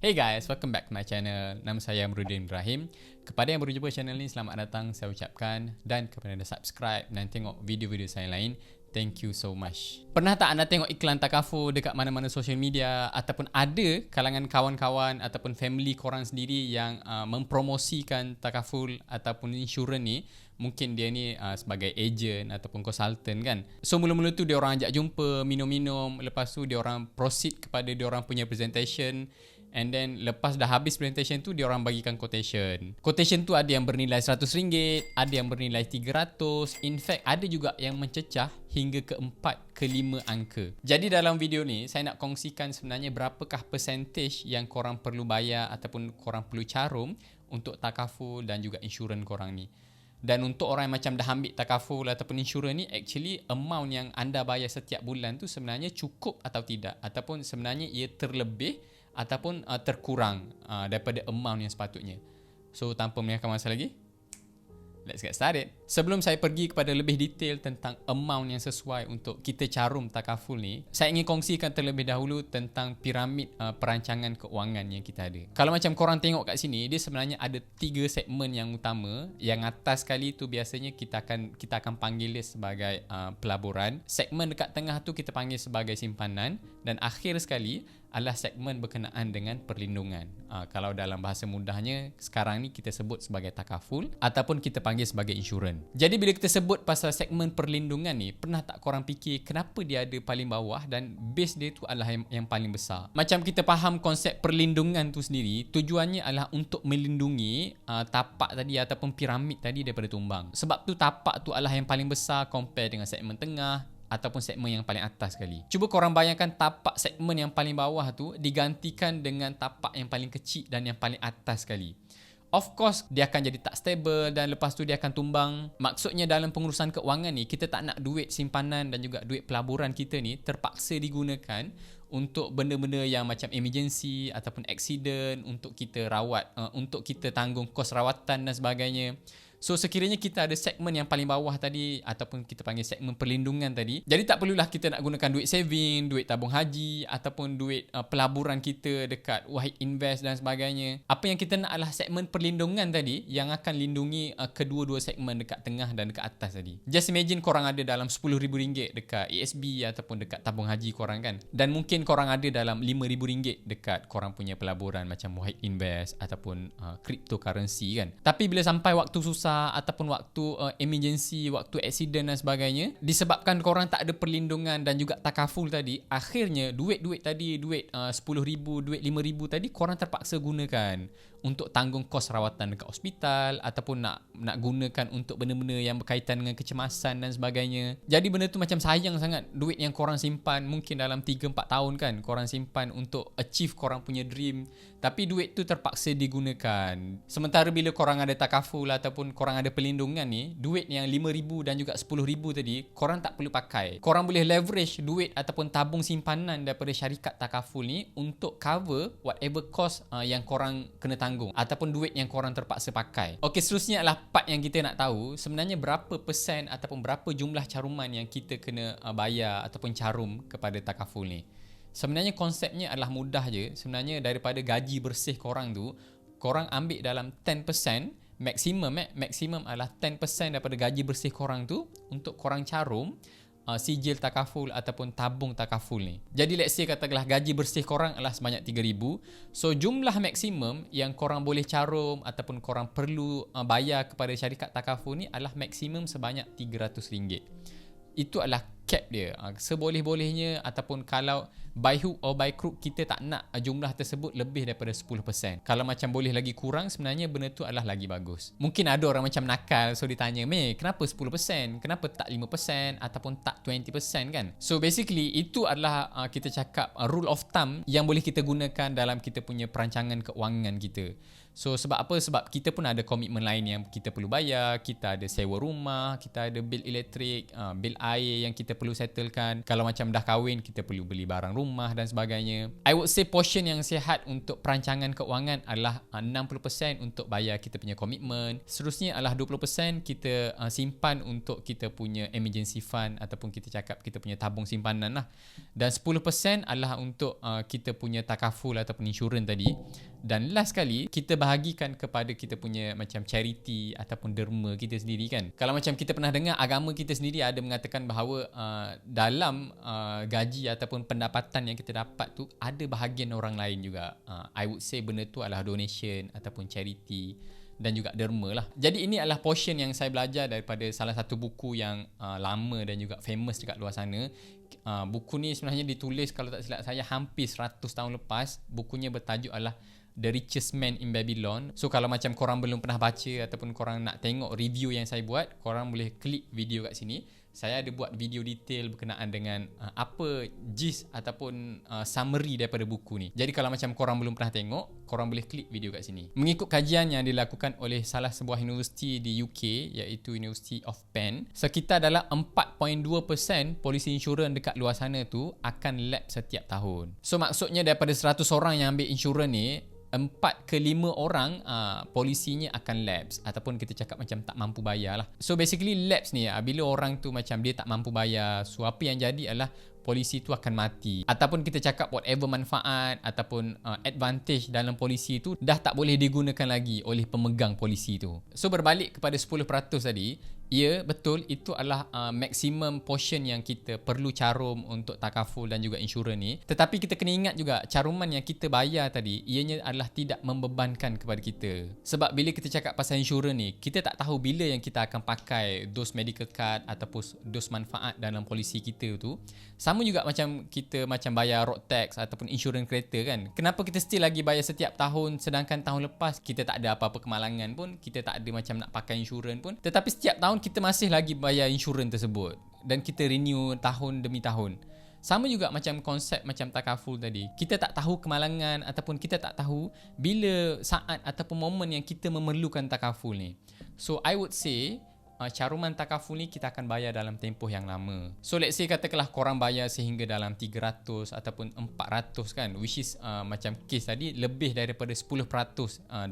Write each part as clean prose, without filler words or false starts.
Hey guys, welcome back to my channel. Nama saya Amruddin Ibrahim. Kepada yang baru jumpa channel ni, selamat datang saya ucapkan. Dan kepada yang dah subscribe dan tengok video-video saya lain, thank you so much. Pernah tak anda tengok iklan takaful dekat mana-mana social media, ataupun ada kalangan kawan-kawan ataupun family korang sendiri yang mempromosikan takaful ataupun insurans ni? Mungkin dia ni sebagai agent ataupun consultant kan. So mula-mula tu dia orang ajak jumpa, minum-minum, lepas tu dia orang proceed kepada dia orang punya presentation. And then lepas dah habis presentation tu, dia orang bagikan quotation. Quotation tu ada yang bernilai RM100, ada yang bernilai RM300. In fact, ada juga yang mencecah hingga ke 4 ke 5 angka. Jadi dalam video ni, saya nak kongsikan sebenarnya berapakah percentage yang korang perlu bayar ataupun korang perlu carum untuk takaful dan juga insurans korang ni. Dan untuk orang yang macam dah ambil takaful ataupun insurans ni, actually amount yang anda bayar setiap bulan tu sebenarnya cukup atau tidak, ataupun sebenarnya ia terlebih ataupun terkurang daripada amount yang sepatutnya. So tanpa melengahkan masa lagi, let's get started. Sebelum saya pergi kepada lebih detail tentang amount yang sesuai untuk kita carum takaful ni, saya ingin kongsikan terlebih dahulu tentang piramid perancangan keuangan yang kita ada. Kalau macam korang tengok kat sini, dia sebenarnya ada 3 segmen yang utama. Yang atas sekali tu biasanya kita akan panggil dia sebagai pelaburan. Segmen dekat tengah tu kita panggil sebagai simpanan, dan akhir sekali adalah segmen berkenaan dengan perlindungan. Kalau dalam bahasa mudahnya, sekarang ni kita sebut sebagai takaful ataupun kita panggil sebagai insurans. Jadi bila kita sebut pasal segmen perlindungan ni, pernah tak korang fikir kenapa dia ada paling bawah dan base dia tu adalah yang paling besar? Macam kita faham konsep perlindungan tu sendiri, tujuannya adalah untuk melindungi tapak tadi ataupun piramid tadi daripada tumbang. Sebab tu tapak tu adalah yang paling besar compare dengan segmen tengah ataupun segmen yang paling atas sekali. Cuba korang bayangkan tapak segmen yang paling bawah tu digantikan dengan tapak yang paling kecil dan yang paling atas sekali. Of course, dia akan jadi tak stable dan lepas tu dia akan tumbang. Maksudnya dalam pengurusan keuangan ni, kita tak nak duit simpanan dan juga duit pelaburan kita ni terpaksa digunakan untuk benda-benda yang macam emergency ataupun accident, untuk kita rawat, untuk kita tanggung kos rawatan dan sebagainya. So sekiranya kita ada segmen yang paling bawah tadi, ataupun kita panggil segmen perlindungan tadi, jadi tak perlulah kita nak gunakan duit saving, duit tabung haji ataupun duit pelaburan kita dekat Wahid Invest dan sebagainya. Apa yang kita nak adalah segmen perlindungan tadi yang akan lindungi kedua-dua segmen dekat tengah dan dekat atas tadi. Just imagine korang ada dalam RM10,000 dekat ASB ataupun dekat tabung haji korang kan, dan mungkin korang ada dalam RM5,000 dekat korang punya pelaburan macam Wahid Invest ataupun cryptocurrency kan. Tapi bila sampai waktu susah ataupun waktu emergency, waktu accident dan sebagainya, disebabkan korang tak ada perlindungan dan juga takaful tadi, akhirnya duit-duit tadi, duit RM10,000, duit RM5,000 tadi korang terpaksa gunakan untuk tanggung kos rawatan dekat hospital ataupun nak gunakan untuk benda-benda yang berkaitan dengan kecemasan dan sebagainya. Jadi benda tu macam sayang sangat duit yang korang simpan mungkin dalam 3-4 tahun kan, korang simpan untuk achieve korang punya dream, tapi duit tu terpaksa digunakan. Sementara bila korang ada takaful ataupun korang ada perlindungan ni, duit yang RM5,000 dan juga RM10,000 tadi korang tak perlu pakai. Korang boleh leverage duit ataupun tabung simpanan daripada syarikat takaful ni untuk cover whatever cost yang korang kena tanggung ataupun duit yang korang terpaksa pakai. Okey, seterusnya adalah part yang kita nak tahu sebenarnya berapa persen ataupun berapa jumlah caruman yang kita kena bayar ataupun carum kepada takaful ni. Sebenarnya konsepnya adalah mudah je. Sebenarnya daripada gaji bersih korang tu, korang ambil dalam 10%, maksimum adalah 10% daripada gaji bersih korang tu untuk korang carum sijil takaful ataupun tabung takaful ni. Jadi let's say katakanlah gaji bersih korang adalah sebanyak RM3,000. So jumlah maksimum yang korang boleh carum ataupun korang perlu bayar kepada syarikat takaful ni adalah maksimum sebanyak RM300. Itu adalah cap dia. Seboleh-bolehnya ataupun kalau by hook or by crook kita tak nak jumlah tersebut lebih daripada 10%. Kalau macam boleh lagi kurang, sebenarnya benda tu adalah lagi bagus. Mungkin ada orang macam nakal, so ditanya, kenapa 10%? Kenapa tak 5% ataupun tak 20% kan? So basically itu adalah kita cakap rule of thumb yang boleh kita gunakan dalam kita punya perancangan keuangan kita. So sebab apa? Sebab kita pun ada komitmen lain yang kita perlu bayar. Kita ada sewa rumah, kita ada bil elektrik, bil air yang kita kita perlu settlekan. Kalau macam dah kahwin, kita perlu beli barang rumah dan sebagainya. I would say portion yang sihat untuk perancangan keuangan adalah 60% untuk bayar kita punya komitmen. Seterusnya adalah 20% kita simpan untuk kita punya emergency fund ataupun kita cakap kita punya tabung simpanan lah. Dan 10% adalah untuk kita punya takaful ataupun insurans tadi. Dan last sekali, kita bahagikan kepada kita punya macam charity ataupun derma kita sendiri kan. Kalau macam kita pernah dengar, agama kita sendiri ada mengatakan bahawa dalam gaji ataupun pendapatan yang kita dapat tu, ada bahagian orang lain juga. I would say benda tu adalah donation ataupun charity dan juga derma lah. Jadi ini adalah portion yang saya belajar daripada salah satu buku yang lama dan juga famous dekat luar sana. Buku ni sebenarnya ditulis, kalau tak silap saya, hampir 100 tahun lepas. Bukunya bertajuk adalah The Richest Man in Babylon. So kalau macam korang belum pernah baca ataupun korang nak tengok review yang saya buat, korang boleh klik video kat sini. Saya ada buat video detail berkenaan dengan apa gist ataupun summary daripada buku ni. Jadi kalau macam korang belum pernah tengok, korang boleh klik video kat sini. Mengikut kajian yang dilakukan oleh salah sebuah universiti di UK, iaitu University of Penn, sekitar dalam 4.2% polisi insurans dekat luar sana tu akan lapse setiap tahun. So maksudnya daripada 100 orang yang ambil insurans ni, 4 ke 5 orang polisinya akan lapse ataupun kita cakap macam tak mampu bayar lah. So basically lapse ni bila orang tu macam dia tak mampu bayar, so apa yang jadi adalah polisi tu akan mati, ataupun kita cakap whatever manfaat ataupun advantage dalam polisi tu dah tak boleh digunakan lagi oleh pemegang polisi tu. So berbalik kepada 10% tadi, ya betul, itu adalah maximum portion yang kita perlu carum untuk takaful dan juga insurans ni. Tetapi kita kena ingat juga, caruman yang kita bayar tadi ianya adalah tidak membebankan kepada kita. Sebab bila kita cakap pasal insurans ni, kita tak tahu bila yang kita akan pakai dos medical card ataupun dos manfaat dalam polisi kita tu. Sama juga macam kita macam bayar road tax ataupun insurans kereta kan. Kenapa kita still lagi bayar setiap tahun, sedangkan tahun lepas kita tak ada apa-apa kemalangan pun, kita tak ada macam nak pakai insurans pun, tetapi setiap tahun kita masih lagi bayar insurans tersebut dan kita renew tahun demi tahun. Sama juga macam konsep macam takaful tadi. Kita tak tahu kemalangan ataupun kita tak tahu bila saat ataupun momen yang kita memerlukan takaful ni. So I would say caruman takaful ni kita akan bayar dalam tempoh yang lama. So let's say katakanlah korang bayar sehingga dalam 300 ataupun 400 kan, which is macam case tadi lebih daripada 10%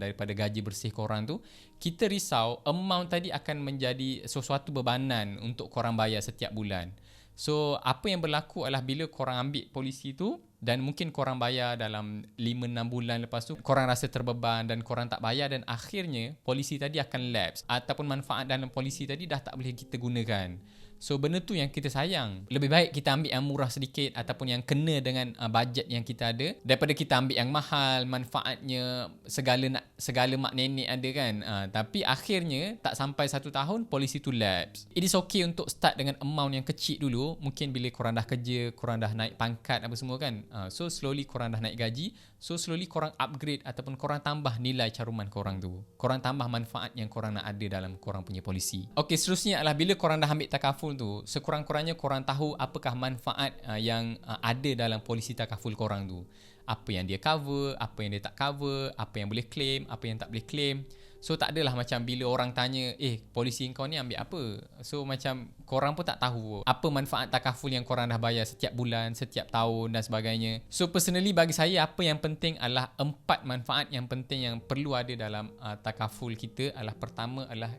daripada gaji bersih korang tu. Kita risau amount tadi akan menjadi sesuatu bebanan untuk korang bayar setiap bulan. So apa yang berlaku adalah bila korang ambil polisi tu dan mungkin korang bayar dalam 5-6 bulan lepas tu, korang rasa terbeban dan korang tak bayar, dan akhirnya polisi tadi akan lapse ataupun manfaat dalam polisi tadi dah tak boleh kita gunakan. So benda tu yang kita sayang. Lebih baik kita ambil yang murah sedikit ataupun yang kena dengan bajet yang kita ada, daripada kita ambil yang mahal, manfaatnya segala mak nenek ada kan. Tapi akhirnya tak sampai 1 tahun polisi tu lapse. It is okay untuk start dengan amount yang kecil dulu. Mungkin bila korang dah kerja, korang dah naik pangkat apa semua kan. So slowly korang dah naik gaji, so slowly korang upgrade ataupun korang tambah nilai caruman korang tu. Korang tambah manfaat yang korang nak ada dalam korang punya polisi. Okey, seterusnya adalah bila korang dah ambil takaful tu, sekurang-kurangnya korang tahu apakah manfaat yang ada dalam polisi takaful korang tu. Apa yang dia cover, apa yang dia tak cover, apa yang boleh claim, apa yang tak boleh claim. So tak adalah macam bila orang tanya, polisi kau ni ambil apa? So macam korang pun tak tahu apa manfaat takaful yang korang dah bayar setiap bulan, setiap tahun dan sebagainya. So personally bagi saya, apa yang penting adalah 4 manfaat yang penting yang perlu ada dalam takaful kita adalah, pertama adalah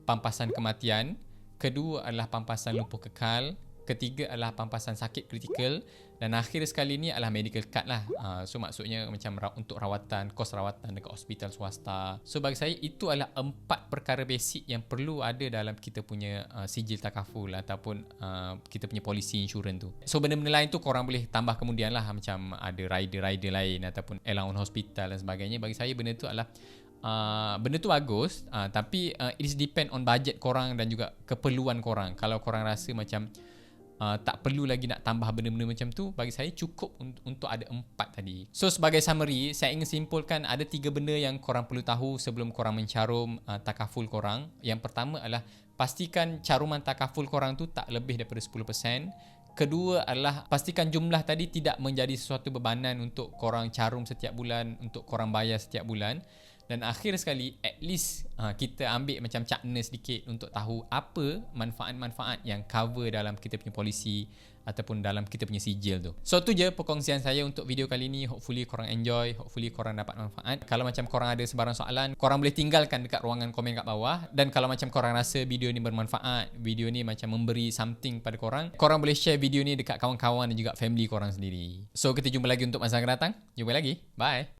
pampasan kematian, kedua adalah pampasan lumpuh kekal, ketiga adalah pampasan sakit kritikal, dan akhir sekali ni adalah medical card lah. So maksudnya macam untuk rawatan, kos rawatan dekat hospital swasta. So bagi saya itu adalah 4 perkara basic yang perlu ada dalam kita punya sijil takaful ataupun kita punya polisi insurans tu. So benda-benda lain tu korang boleh tambah kemudian lah, macam ada rider-rider lain ataupun allowance hospital dan sebagainya. Bagi saya benda tu adalah benda tu bagus, tapi it is depend on budget korang dan juga keperluan korang. Kalau korang rasa macam tak perlu lagi nak tambah benda-benda macam tu, bagi saya cukup untuk ada 4 tadi. So sebagai summary, saya ingin simpulkan ada 3 benda yang korang perlu tahu sebelum korang mencarum takaful korang. Yang pertama adalah pastikan caruman takaful korang tu tak lebih daripada 10%. Kedua adalah pastikan jumlah tadi tidak menjadi sesuatu bebanan untuk korang carum setiap bulan, untuk korang bayar setiap bulan. Dan akhir sekali, at least kita ambil macam cakna sedikit untuk tahu apa manfaat-manfaat yang cover dalam kita punya polisi ataupun dalam kita punya sijil tu. So tu je perkongsian saya untuk video kali ni. Hopefully korang enjoy, hopefully korang dapat manfaat. Kalau macam korang ada sebarang soalan, korang boleh tinggalkan dekat ruangan komen kat bawah. Dan kalau macam korang rasa video ni bermanfaat, video ni macam memberi something pada korang, korang boleh share video ni dekat kawan-kawan dan juga family korang sendiri. So kita jumpa lagi untuk masa akan datang. Jumpa lagi. Bye.